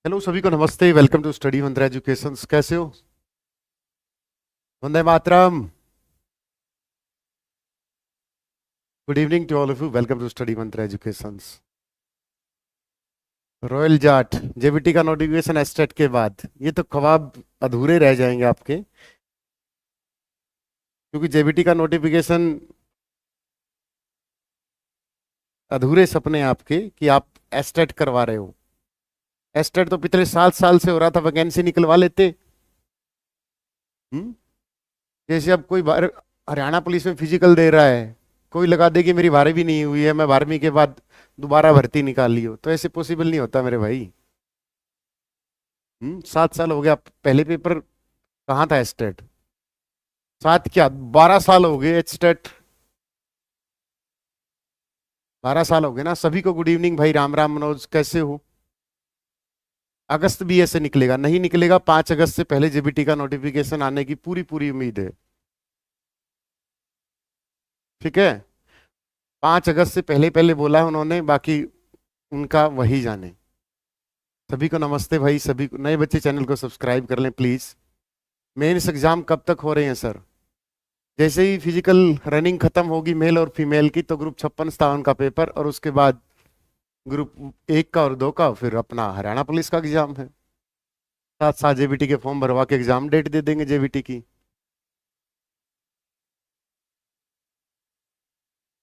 Hello सभी को नमस्ते। Welcome to study Mantra education. कैसे हो? Vande Mataram. Good evening to all of you. Welcome to study Mantra education. Royal Jat JBT का नोटिफिकेशन एस्टेट के बाद ये तो ख्वाब अधूरे रह जाएंगे आपके, क्योंकि जेबीटी का नोटिफिकेशन अधूरे सपने आपके कि आप एस्टेट करवा रहे हो। एस्टेट तो पिछले 7 साल से हो रहा था, वैकेंसी निकलवा लेते। हम्म जैसे अब कोई हरियाणा पुलिस में फिजिकल दे रहा है, कोई लगा दे कि मेरी 12वीं नहीं हुई है, मैं 12वीं के बाद दोबारा भर्ती निकाल ली हो, तो ऐसे पॉसिबल नहीं होता मेरे भाई। 7 साल हो गया। पहले पेपर कहाँ था एस्टेट? 7 क्या 12 साल हो गए एस्टेट। 12 साल हो गए ना। सभी को गुड इवनिंग भाई। राम राम मनोज, कैसे हो? अगस्त भी ऐसे निकलेगा, नहीं निकलेगा 5 अगस्त से पहले जेबीटी का नोटिफिकेशन आने की पूरी पूरी उम्मीद है। ठीक है, 5 अगस्त से पहले पहले बोला है उन्होंने, बाकी उनका वही जाने। सभी को नमस्ते भाई। सभी को, नए बच्चे चैनल को सब्सक्राइब कर लें प्लीज। मेंस एग्जाम कब तक हो रहे हैं सर? जैसे ही फिजिकल रनिंग खत्म होगी मेल और फीमेल की, तो ग्रुप 56-57 का पेपर, और उसके बाद ग्रुप 1 का और 2 का, फिर अपना हरियाणा पुलिस का एग्जाम है। साथ साथ जेबीटी के फॉर्म भरवा के एग्जाम डेट दे देंगे जेबीटी की।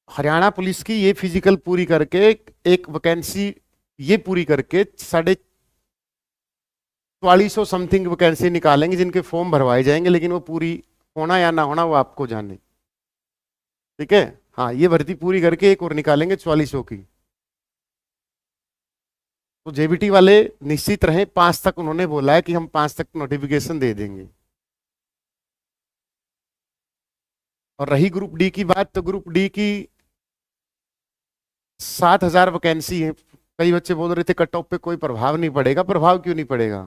हरियाणा पुलिस की ये फिजिकल पूरी करके एक वैकेंसी ये पूरी करके 4400 समथिंग वैकेंसी निकालेंगे, जिनके फॉर्म भरवाए जाएंगे, लेकिन वो पूरी होना या ना होना वो आपको जाने। ठीक है, हाँ, ये भर्ती पूरी करके एक और निकालेंगे 4400 की। तो जेबीटी वाले निश्चित रहे, 5 तक उन्होंने बोला है कि हम 5 तक नोटिफिकेशन दे देंगे। और रही ग्रुप डी की बात, तो ग्रुप डी की 7000 वैकेंसी है। कई बच्चे बोल रहे थे कट ऑफ पे कोई प्रभाव नहीं पड़ेगा। प्रभाव क्यों नहीं पड़ेगा?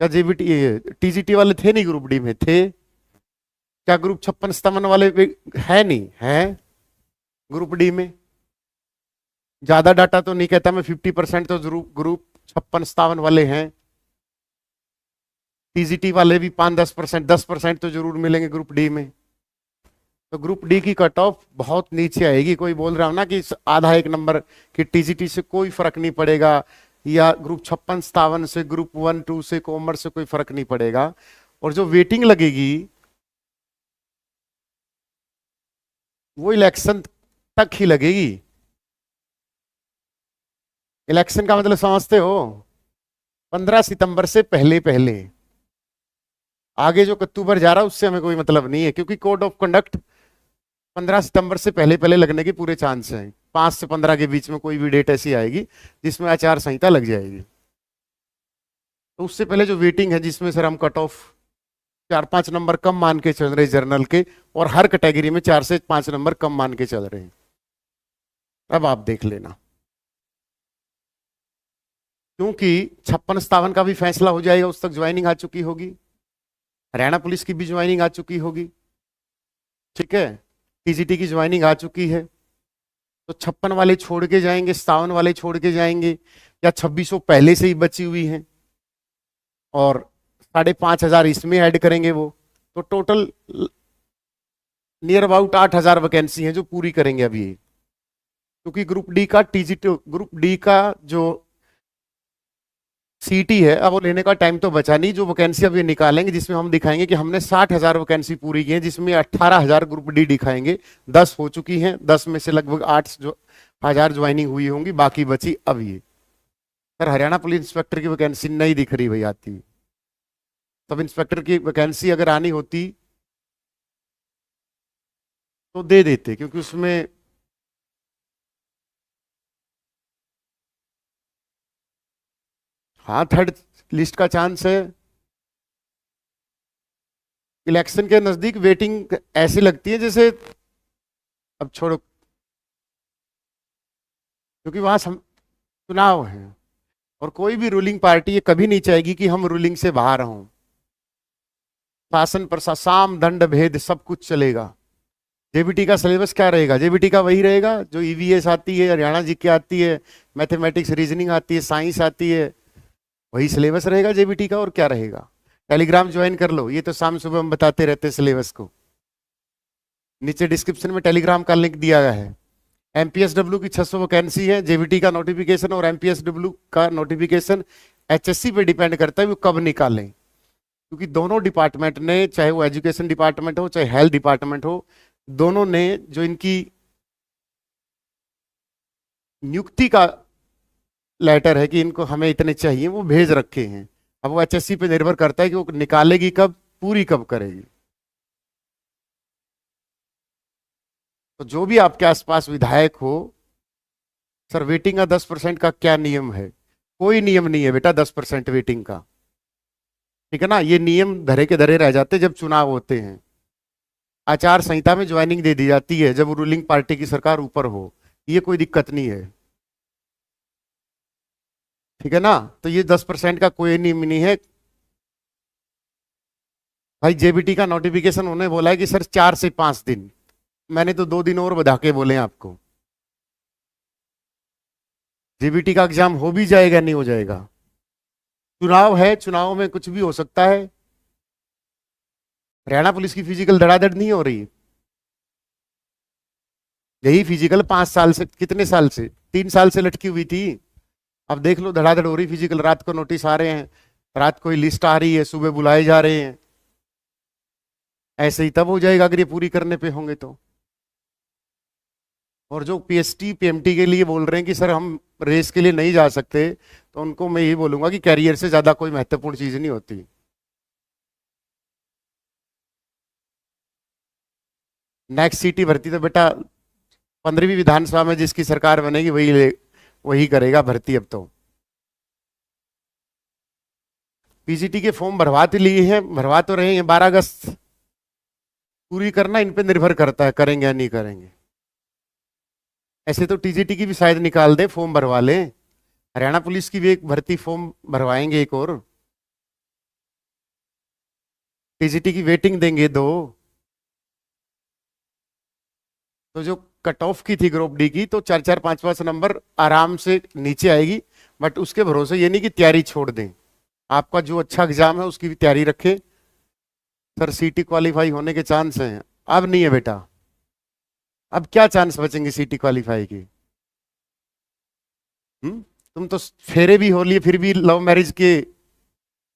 क्या जेबीटी टीजीटी वाले थे नहीं ग्रुप डी में? थे। क्या ग्रुप 56-57 वाले है नहीं है ग्रुप डी में? ज्यादा डाटा तो नहीं कहता मैं, 50% तो जरूर ग्रुप 56-57 वाले हैं। टीजीटी वाले भी 5-10%, 10% तो जरूर मिलेंगे ग्रुप डी में। तो ग्रुप डी की कट ऑफ बहुत नीचे आएगी। कोई बोल रहा हो ना कि आधा एक नंबर कि टीजीटी से कोई फर्क नहीं पड़ेगा, या ग्रुप 56-57 से, ग्रुप 1-2 से, कॉमर्स से कोई फर्क नहीं पड़ेगा। और जो वेटिंग लगेगी वो इलेक्शन तक ही लगेगी। इलेक्शन का मतलब समझते हो? 15 सितंबर से पहले पहले। आगे जो अक्टूबर जा रहा है उससे हमें कोई मतलब नहीं है, क्योंकि कोड ऑफ कंडक्ट 15 सितंबर से पहले पहले लगने के पूरे चांस हैं। 5 से 15 के बीच में कोई भी डेट ऐसी आएगी जिसमें आचार संहिता लग जाएगी। तो उससे पहले जो वेटिंग है, जिसमें सर हम कट ऑफ 4-5 नंबर कम मान के चल रहे जर्नल के, और हर कैटेगरी में 4 से 5 नंबर कम मान के चल रहे हैं। अब आप देख लेना, क्योंकि 56-57 का भी फैसला हो जाएगा, उस तक ज्वाइनिंग आ चुकी होगी। हरियाणा पुलिस की भी ज्वाइनिंग आ चुकी होगी। ठीक है, टीजीटी की ज्वाइनिंग आ चुकी है। तो 56 वाले छोड़ के जाएंगे, 57 वाले छोड़ के जाएंगे, या 2600 पहले से ही बची हुई हैं, और 5500 इसमें ऐड करेंगे वो। तो टोटल नियर अबाउट 8000 वैकेंसी है जो पूरी करेंगे अभी। क्योंकि ग्रुप डी का ग्रुप डी का जो सीटी है, अब वो लेने का टाइम तो बचा नहीं। जो वैकेंसी अभी निकालेंगे, जिसमें हम दिखाएंगे कि हमने 60,000 वैकेंसी पूरी की है, जिसमें 18,000 ग्रुप डी दिखाएंगे। 10 हो चुकी हैं, 10 में से लगभग 8,000 ज्वाइनिंग हुई होंगी, बाकी बची अब ये। सर हरियाणा पुलिस इंस्पेक्टर की वैकेंसी नहीं दिख रही भाई आती। सब इंस्पेक्टर की वैकेंसी अगर आनी होती तो दे देते, क्योंकि उसमें हाँ थर्ड लिस्ट का चांस है। इलेक्शन के नजदीक वेटिंग ऐसी लगती है जैसे, अब छोड़ो, क्योंकि वहां चुनाव है, और कोई भी रूलिंग पार्टी ये कभी नहीं चाहेगी कि हम रूलिंग से बाहर हों। शासन प्रशासन साम दंड भेद सब कुछ चलेगा। जेबीटी का सिलेबस क्या रहेगा? जेबीटी का वही रहेगा जो ईवीएस आती है, हरियाणा जी की आती है, मैथमेटिक्स रीजनिंग आती है, साइंस आती है, वही सिलेबस रहेगा जेबीटी का, और क्या रहेगा। टेलीग्राम ज्वाइन कर लो, ये तो शाम सुबह हम बताते रहते हैं सिलेबस को। नीचे डिस्क्रिप्शन में टेलीग्राम का लिंक दिया गया है। एमपीएसडब्ल्यू की 600 वैकेंसी है, जेबीटी का नोटिफिकेशन और एमपीएसडब्ल्यू का नोटिफिकेशन एचएससी पे डिपेंड करता है वो कब निकालें, क्योंकि दोनों डिपार्टमेंट ने, चाहे वो एजुकेशन डिपार्टमेंट हो चाहे हेल्थ डिपार्टमेंट हो, दोनों ने जो इनकी नियुक्ति का लेटर है कि इनको हमें इतने चाहिए, वो भेज रखे हैं। अब वो एचएससी पे निर्भर करता है कि वो निकालेगी कब, पूरी कब करेगी। तो जो भी आपके आसपास विधायक हो, सर वेटिंग का 10% का क्या नियम है? कोई नियम नहीं है बेटा 10% वेटिंग का, ठीक है ना। ये नियम धरे के धरे रह जाते जब चुनाव होते हैं। आचार संहिता में ज्वाइनिंग दे दी जाती है जब रूलिंग पार्टी की सरकार ऊपर हो, ये कोई दिक्कत नहीं है, ठीक है ना। तो ये 10% का कोई नियम नहीं है भाई। जेबीटी का नोटिफिकेशन उन्होंने बोला है कि सर 4 से 5 दिन, मैंने तो 2 दिन और बढ़ा के बोले हैं आपको। जेबीटी का एग्जाम हो भी जाएगा नहीं हो जाएगा, चुनाव है, चुनाव में कुछ भी हो सकता है। हरियाणा पुलिस की फिजिकल धड़ाधड़ नहीं हो रही, यही फिजिकल 5 साल से, कितने साल से, 3 साल से लटकी हुई थी। अब देख लो धड़ाधड़ हो रही फिजिकल, रात को नोटिस आ रहे हैं, रात को ही लिस्ट आ रही है, सुबह बुलाए जा रहे हैं। ऐसे ही तब हो जाएगा अगर ये पूरी करने पे होंगे तो। और जो पीएसटी पीएमटी के लिए बोल रहे हैं कि सर हम रेस के लिए नहीं जा सकते, तो उनको मैं यही बोलूंगा कि कैरियर से ज्यादा कोई महत्वपूर्ण चीज नहीं होती। नेक्स्ट सीटी भर्ती तो बेटा 15वीं विधानसभा में जिसकी सरकार बनेगी वही करेगा भर्ती। अब तो पीजीटी के फॉर्म भरवा तो लिए हैं, भरवा तो रहे हैं, 12 अगस्त पूरी करना इन पे निर्भर करता है करेंगे या नहीं करेंगे। ऐसे तो टीजीटी की भी शायद निकाल दे, फॉर्म भरवा लें। हरियाणा पुलिस की भी एक भर्ती फॉर्म भरवाएंगे एक और, टीजीटी की वेटिंग देंगे 2। तो जो कट ऑफ की थी ग्रुप डी की, तो 4-4, 5-5 नंबर आराम से नीचे आएगी। बट उसके भरोसे ये नहीं कि तैयारी छोड़ दें, आपका जो अच्छा एग्जाम है उसकी भी तैयारी रखें। सर सीटी क्वालिफाई होने के चांस हैं, अब नहीं है बेटा। अब क्या चांस बचेंगे सीटी क्वालिफाई की? तुम तो फेरे भी हो लिए फिर भी लव मैरिज के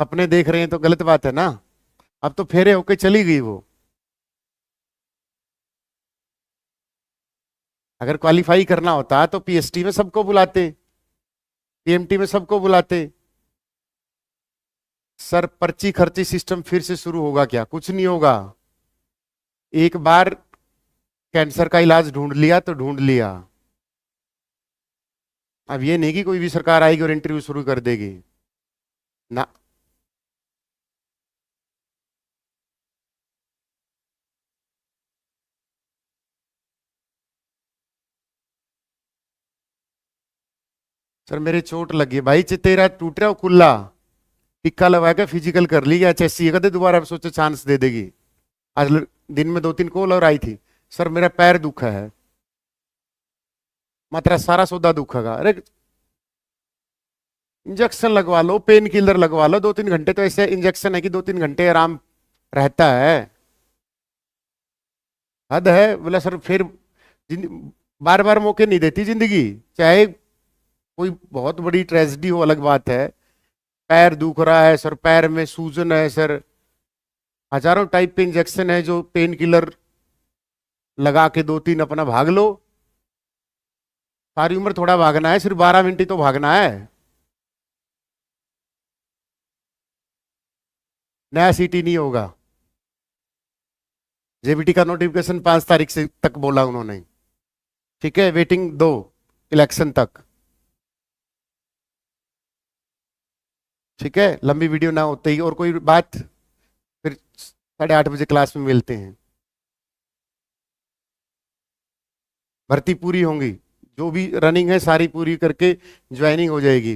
अपने देख रहे हैं, तो गलत बात है ना। अब तो फेरे होके चली गई वो। अगर क्वालिफाई करना होता तो पीएसटी में सबको बुलाते, पीएमटी में सबको बुलाते। सर पर्ची खर्ची सिस्टम फिर से शुरू होगा क्या? कुछ नहीं होगा। एक बार कैंसर का इलाज ढूंढ लिया तो ढूंढ लिया। अब ये नहीं कि कोई भी सरकार आएगी और इंटरव्यू शुरू कर देगी ना। सर मेरे चोट लगी भाई, तेरा टूट रहा कुल्ला, टिक्का लगा के फिजिकल कर ली, एचएससी कदे दोबारा सोचे चांस दे देगी। आज दिन में 2-3 कॉल और आई थी, सर मेरा पैर दुखा है, मात्रा सारा सौदा दुखेगा। अरे इंजेक्शन लगवा लो, पेन किलर लगवा लो, 2-3 घंटे तो ऐसे इंजेक्शन है कि 2-3 घंटे आराम रहता है। हद है। बोला सर फिर बार बार मौके नहीं देती जिंदगी, चाहे कोई बहुत बड़ी ट्रेजेडी हो अलग बात है। पैर दुख रहा है सर, पैर में सूजन है सर, हजारों टाइप के इंजेक्शन है, जो पेन किलर लगा के 2-3 अपना भाग लो। सारी उम्र थोड़ा भागना है, सिर्फ 12 मिनट ही तो भागना है। नया सीटी नहीं होगा। जेबीटी का नोटिफिकेशन 5 तारीख से तक बोला उन्होंने, ठीक है। वेटिंग 2 इलेक्शन तक, ठीक है। लंबी वीडियो ना होते ही और कोई बात, फिर 8:30 बजे क्लास में मिलते हैं। भर्ती पूरी होंगी, जो भी रनिंग है सारी पूरी करके ज्वाइनिंग हो जाएगी।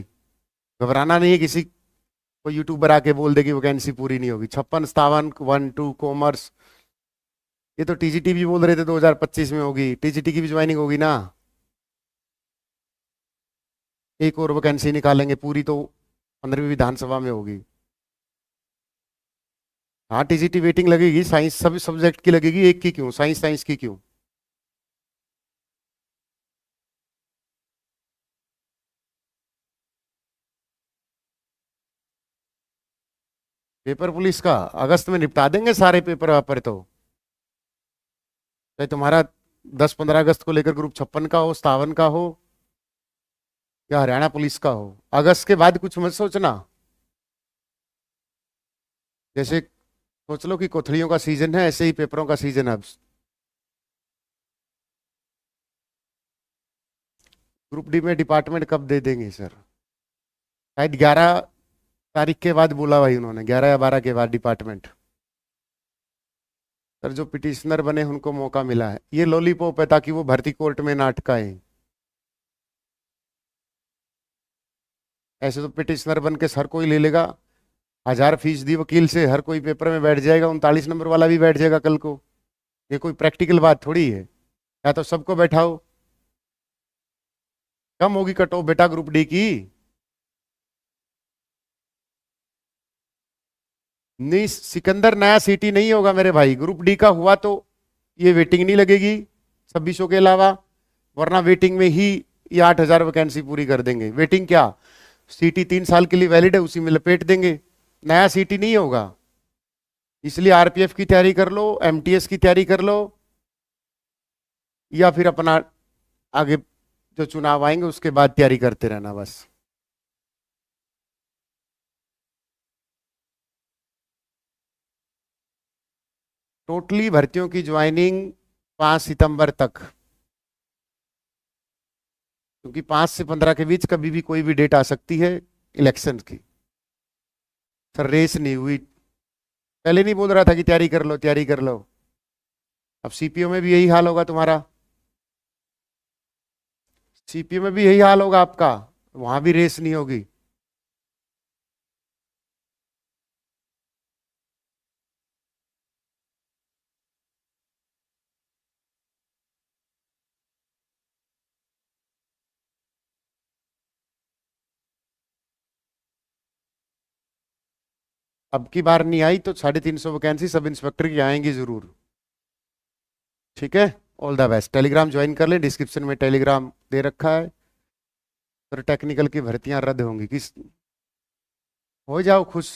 घबराना नहीं है, किसी को यूट्यूबर आके बोल दे कि वैकेंसी पूरी नहीं होगी। 56, 57, 1-2 कॉमर्स, ये तो टीजीटी भी बोल रहे थे 2025 में होगी, टीजीटी की भी ज्वाइनिंग होगी ना। एक और वैकेंसी निकालेंगे पूरी, तो 15वीं विधानसभा में होगी। हाँ, टीजीटी वेटिंग लगेगी, साइंस सभी सब्जेक्ट की लगेगी, एक की क्यों, साइंस की क्यों? पेपर पुलिस का अगस्त में निपटा देंगे सारे पेपर वापर तो। चाहे तुम्हारा 10-15 अगस्त को लेकर ग्रुप 56 का हो, 57 का हो, या हरियाणा पुलिस का हो, अगस्त के बाद कुछ मत सोचना। जैसे सोच लो कि कोथड़ियों का सीजन है, ऐसे ही पेपरों का सीजन है अब। ग्रुप डी में डिपार्टमेंट कब दे देंगे सर? शायद 11 तारीख के बाद बोला भाई उन्होंने, 11 या 12 के बाद डिपार्टमेंट। सर जो पिटिशनर बने उनको मौका मिला है, ये लॉलीपॉप है ताकि वो भर्ती कोर्ट में ना अटकाए। ऐसे तो पिटिशनर बन के सर कोई ले लेगा, 1000 फीस दी वकील से, हर कोई पेपर में बैठ जाएगा, 39 नंबर वाला भी बैठ जाएगा कल को। ये कोई प्रैक्टिकल बात थोड़ी है। या तो सबको बैठाओ, कम होगी कट ऑफ बेटा ग्रुप डी की। नहीं सिकंदर, नया सीटी नहीं होगा मेरे भाई, ग्रुप डी का हुआ तो ये वेटिंग नहीं लगेगी 2600 के अलावा, वरना वेटिंग में ही ये 8000 वैकेंसी पूरी कर देंगे। वेटिंग क्या, सीटी 3 साल के लिए वैलिड है, उसी में लपेट देंगे, नया सीटी नहीं होगा। इसलिए आरपीएफ की तैयारी कर लो, एमटीएस की तैयारी कर लो, या फिर अपना आगे जो चुनाव आएंगे उसके बाद तैयारी करते रहना बस। टोटली भर्तियों की ज्वाइनिंग 5 सितंबर तक, क्योंकि 5 से 15 के बीच कभी भी कोई भी डेट आ सकती है इलेक्शन की। सर रेस नहीं हुई, पहले नहीं बोल रहा था कि तैयारी कर लो तैयारी कर लो? अब सीपीओ में भी यही हाल होगा तुम्हारा, सीपीओ में भी यही हाल होगा आपका, वहां भी रेस नहीं होगी। अब की बार नहीं आई तो 350 वैकेंसी सब इंस्पेक्टर की आएंगी जरूर। ठीक है, all the best. Telegram join कर ले, डिस्क्रिप्शन में टेलीग्राम दे रखा है। तो टेक्निकल की भर्तियां रद्द होंगी, किस हो जाओ खुश।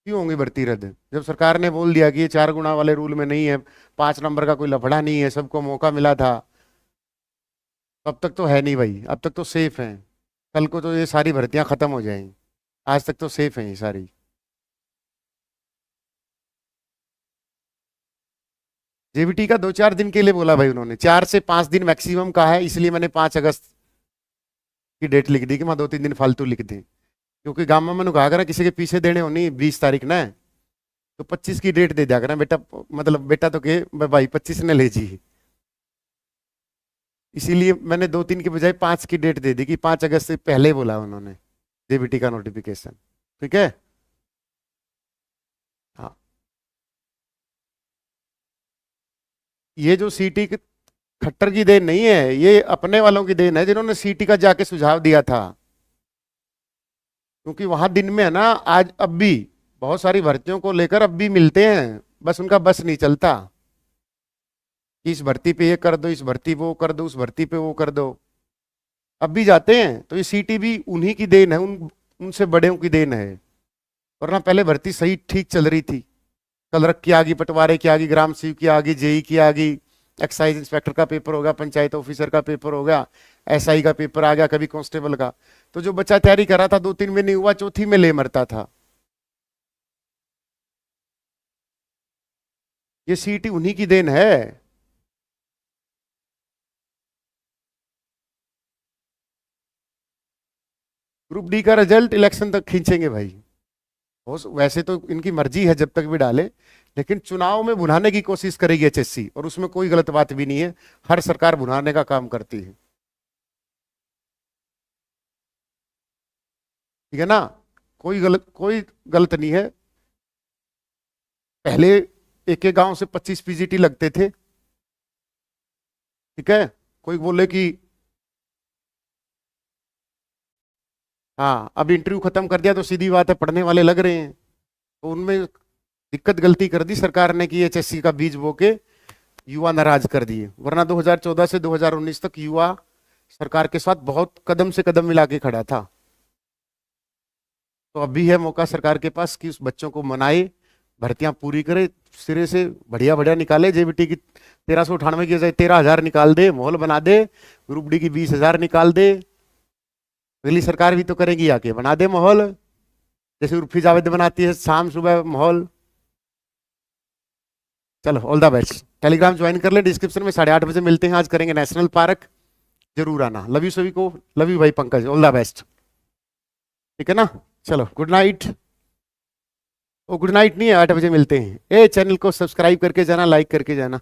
क्यों होंगी भर्ती रद्द? जब सरकार ने बोल दिया कि ये 4 गुना वाले रूल में नहीं है, 5 नंबर का कोई लफड़ा नहीं है, सबको मौका मिला था, तब तक तो है नहीं भाई, अब तक तो सेफ है। कल को तो ये सारी भर्तियां खत्म हो जाएंगी, आज तक तो सेफ है ये सारी। जेबीटी का 2-4 दिन के लिए बोला भाई उन्होंने, 4 से 5 दिन मैक्सिमम का है, इसलिए मैंने 5 अगस्त की डेट लिख दी कि मैं 2-3 दिन फालतू लिख दी। क्योंकि गांव में मैंने कहा करा किसी के पीछे देने होनी 20 तारीख ना, तो 25 की डेट दे दिया करा बेटा, मतलब बेटा तो के भाई 25 ने ले जी। इसीलिए मैंने 2-3 के बजाय 5 की डेट दे दी कि 5 अगस्त से पहले बोला उन्होंने जेबीटी का नोटिफिकेशन। ठीक है, हाँ। ये जो सीटी खट्टर की देन नहीं है, ये अपने वालों की देन है जिन्होंने सीटी का जाके सुझाव दिया था। क्योंकि वहां दिन में है ना, आज अब भी बहुत सारी भर्तियों को लेकर अब भी मिलते हैं, बस उनका बस नहीं चलता कि इस भर्ती पे ये कर दो, इस भर्ती पे वो कर दो, उस भर्ती पे वो कर दो। अब भी जाते हैं, तो ये सीटी भी उन्हीं की देन है, उनसे बड़े की देन है। वरना पहले भर्ती सही ठीक चल रही थी, कलरक की आ गई, पटवारे की आ गई, ग्राम सेवक की आ गई, जेई की आ गई, एक्साइज इंस्पेक्टर का पेपर हो गया, पंचायत ऑफिसर का पेपर हो गया, एसआई का पेपर आ गया, कभी कांस्टेबल का। तो जो बच्चा तैयारी कर रहा था 2-3 में नहीं हुआ, चौथी में ले मरता था। ये सीटी उन्हीं की देन है। ग्रुप डी का रिजल्ट इलेक्शन तक खींचेंगे भाई। वैसे तो इनकी मर्जी है जब तक भी डाले, लेकिन चुनाव में भुनाने की कोशिश करेगी एचएससी, और उसमें कोई गलत बात भी नहीं है, हर सरकार भुनाने का काम करती है। ठीक है ना, कोई गलत नहीं है। पहले एक एक गांव से 25 पीजीटी लगते थे। ठीक है, कोई बोले कि हाँ, अब इंटरव्यू खत्म कर दिया तो सीधी बात है पढ़ने वाले लग रहे हैं, तो उनमें दिक्कत गलती कर दी सरकार ने कि एचएससी का बीज बो के युवा नाराज कर दिए, वरना 2014 से 2019 तक युवा सरकार के साथ बहुत कदम से कदम मिला के खड़ा था। तो अभी है मौका सरकार के पास कि उस बच्चों को मनाए, भर्तियां पूरी करे, सिरे से बढ़िया बढ़िया निकाले। जेबीटी की 1398 की बजाय 13,000 निकाल दे, माहौल बना दे। ग्रुप डी की 20,000 निकाल दे। अगली सरकार भी तो करेगी, आके बना दे माहौल, जैसे उर्फी जावेद बनाती है शाम सुबह माहौल। चलो, all the best. Telegram join कर ले, डिस्क्रिप्शन में 8:30 बजे मिलते हैं। आज करेंगे नेशनल पार्क, जरूर आना। लव यू सभी को, लव यू भाई पंकज, ऑल द बेस्ट। ठीक है ना, चलो गुड नाइट। ओ गुड नाइट नहीं है, 8 बजे मिलते हैं। ए चैनल को सब्सक्राइब करके जाना, लाइक करके जाना।